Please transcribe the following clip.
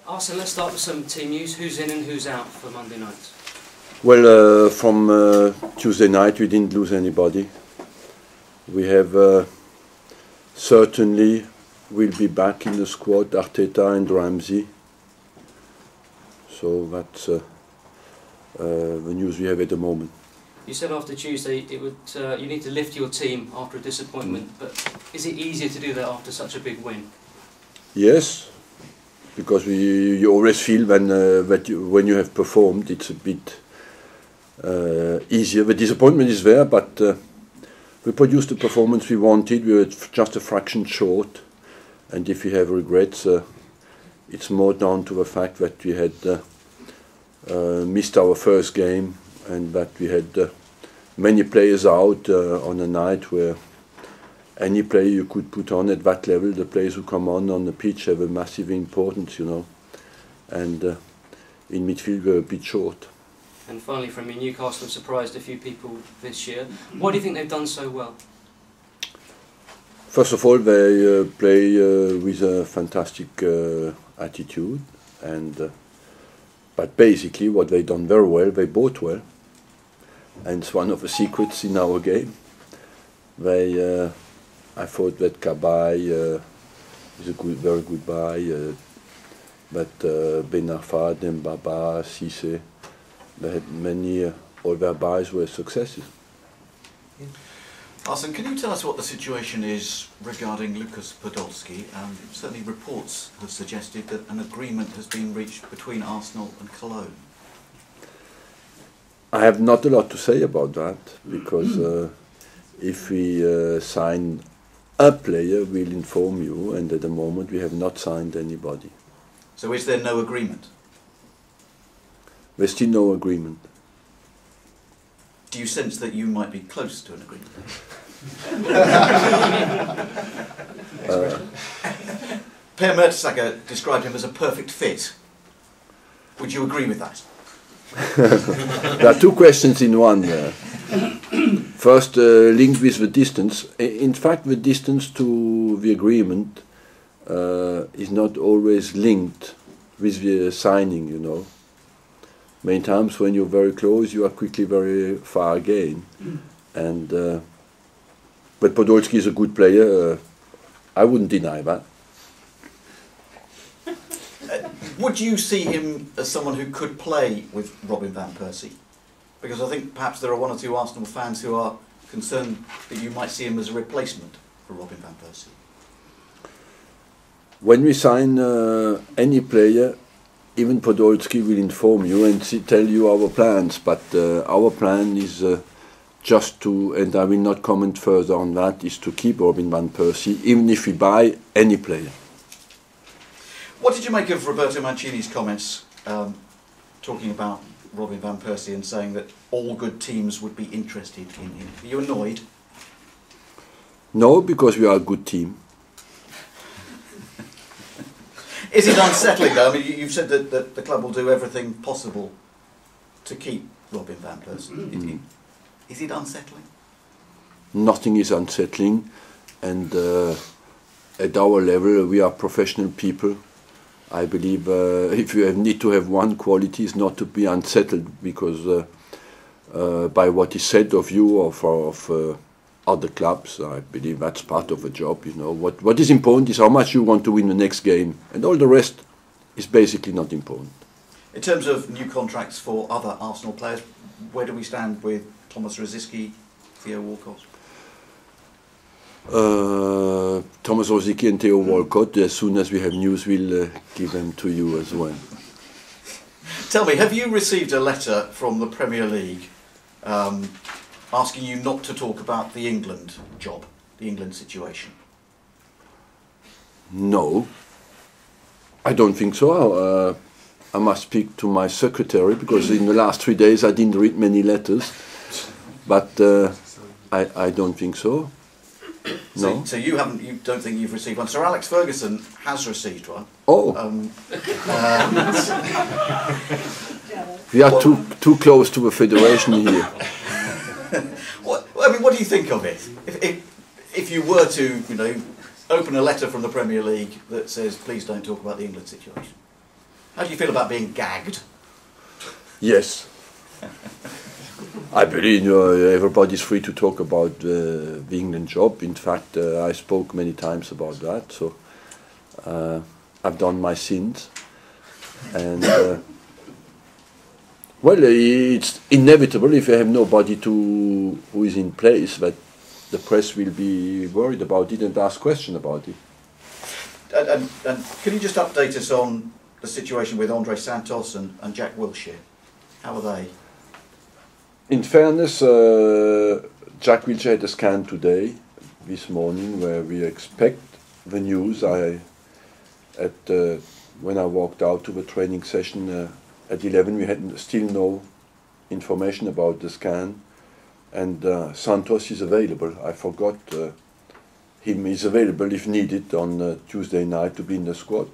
Arsene, let's start with some team news. Who's in and who's out for Monday night? Well, from Tuesday night we didn't lose anybody. We have certainly will be back in the squad, Arteta and Ramsey. So that's the news we have at the moment. You said after Tuesday it would you need to lift your team after a disappointment, but is it easier to do that after such a big win? Yes, because you always feel when you have performed, it's a bit easier. The disappointment is there, but we produced the performance we wanted. We were just a fraction short, and if we have regrets, it's more down to the fact that we had missed our first game, and that we had many players out on a night where any player you could put on at that level, the players who come on the pitch have a massive importance, you know. And in midfield we're a bit short. And finally, from me, Newcastle have surprised a few people this year. Why do you think they've done so well? First of all, they play with a fantastic attitude, and but basically what they've done very well, they bought well, and it's one of the secrets in our game. They I thought that Kabay is a very good buy, but Ben Arfa, Dembaba, Cisse, they had many, all their buys were successes. Arsene, can you tell us what the situation is regarding Lukas Podolski? Certainly reports have suggested that an agreement has been reached between Arsenal and Cologne. I have not a lot to say about that, because if we sign a player, we'll inform you, and at the moment we have not signed anybody. So is there no agreement? There's still no agreement. Do you sense that you might be close to an agreement? Per Mertesacker described him as a perfect fit. Would you agree with that? There are two questions in one there. First, linked with the distance. In fact, the distance to the agreement is not always linked with the signing, you know. Many times when you're very close, you are quickly very far again. And but Podolski is a good player. I wouldn't deny that. Would you see him as someone who could play with Robin van Persie? Because I think perhaps there are one or two Arsenal fans who are concerned that you might see him as a replacement for Robin van Persie. When we sign any player, even Podolski will inform you and tell you our plans, but our plan is just to, and I will not comment further on that, is to keep Robin van Persie, even if we buy any player. What did you make of Roberto Mancini's comments talking about Robin van Persie and saying that all good teams would be interested in him? Are you annoyed? No, because we are a good team. Is it unsettling though? I mean, you've said that the club will do everything possible to keep Robin van Persie. Is it unsettling? Nothing is unsettling, and at our level we are professional people. I believe if you need to have one quality, is not to be unsettled because by what is said of you or of other clubs. I believe that's part of the job. You know, what is important is how much you want to win the next game, and all the rest is basically not important. In terms of new contracts for other Arsenal players, where do we stand with Thomas Rosicky, Theo Walcott? Thomas Rosicky and Theo Walcott, as soon as we have news, we'll give them to you as well. Tell me, have you received a letter from the Premier League asking you not to talk about the England job, the England situation? No, I don't think so. I must speak to my secretary, because in the last 3 days I didn't read many letters. But I don't think so. No. So you don't think you've received one. Sir Alex Ferguson has received one. Oh. We are too close to a federation here. What do you think of it? If you were to, open a letter from the Premier League that says, please don't talk about the England situation. How do you feel about being gagged? Yes. I believe everybody's free to talk about the England job. In fact, I spoke many times about that. So I've done my sins, and well, it's inevitable if you have nobody who is in place that the press will be worried about it and ask questions about it. And can you just update us on the situation with Andre Santos and Jack Wilshere? How are they? In fairness, Jack Wilshere had a scan today, this morning, where we expect the news. When I walked out to the training session at 11, we had still no information about the scan, and Santos is available. I forgot him is available if needed on Tuesday night to be in the squad.